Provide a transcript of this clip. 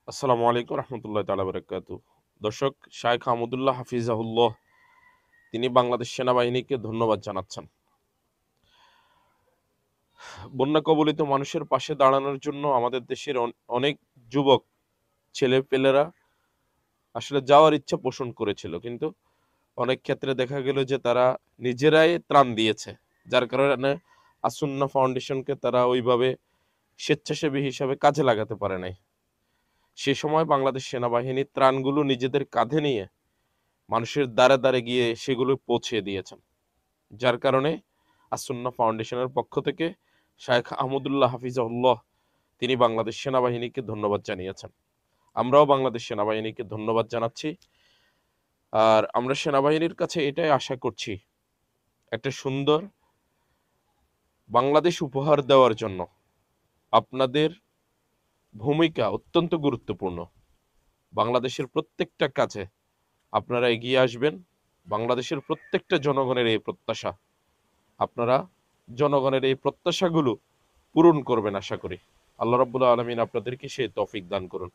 আসসালামু আলাইকুম রহমতুল্লাহ তাআলা বারাকাতু। দর্শক, শায়েখ হামুদুল্লাহ হাফিজাহুল্লাহ তিনি বাংলাদেশ সেনাবাহিনীকে ধন্যবাদ জানাচ্ছেন। বন্যা কবলিত মানুষের পাশে দাঁড়ানোর জন্য আমাদের দেশের অনেক যুবক ছেলেপেলেরা আসলে যাওয়ার ইচ্ছা পোষণ করেছিল, কিন্তু অনেক ক্ষেত্রে দেখা গেল যে তারা নিজেরাই ত্রাণ দিয়েছে, যার কারণে আসুন্না ফাউন্ডেশনকে তারা ওইভাবে স্বেচ্ছাসেবী হিসাবে কাজে লাগাতে পারে নাই। সে সময় বাংলাদেশ সেনাবাহিনী ত্রাণগুলো নিজেদের কাঁধে নিয়ে মানুষের দ্বারে দ্বারে গিয়ে সেগুলো পৌঁছে দিয়েছেন, যার কারণে আসুন্না ফাউন্ডেশনের পক্ষ থেকে শায়েখ আহমদুল্লাহ হাফিজাহুল্লাহ তিনি বাংলাদেশ সেনাবাহিনীকে ধন্যবাদ জানিয়েছেন। আমরাও বাংলাদেশ সেনাবাহিনীকে ধন্যবাদ জানাচ্ছি। আর আমরা সেনাবাহিনীর কাছে এটাই আশা করছি, একটা সুন্দর বাংলাদেশ উপহার দেওয়ার জন্য আপনাদের ভূমিকা অত্যন্ত গুরুত্বপূর্ণ। বাংলাদেশের প্রত্যেকটা কাজে আপনারা এগিয়ে আসবেন। বাংলাদেশের প্রত্যেকটা জনগণের এই প্রত্যাশা, আপনারা জনগণের এই প্রত্যাশাগুলো পূরণ করবেন আশা করি। আল্লাহ রাব্বুল আলামিন আপনাদেরকে সেই তৌফিক দান করুন।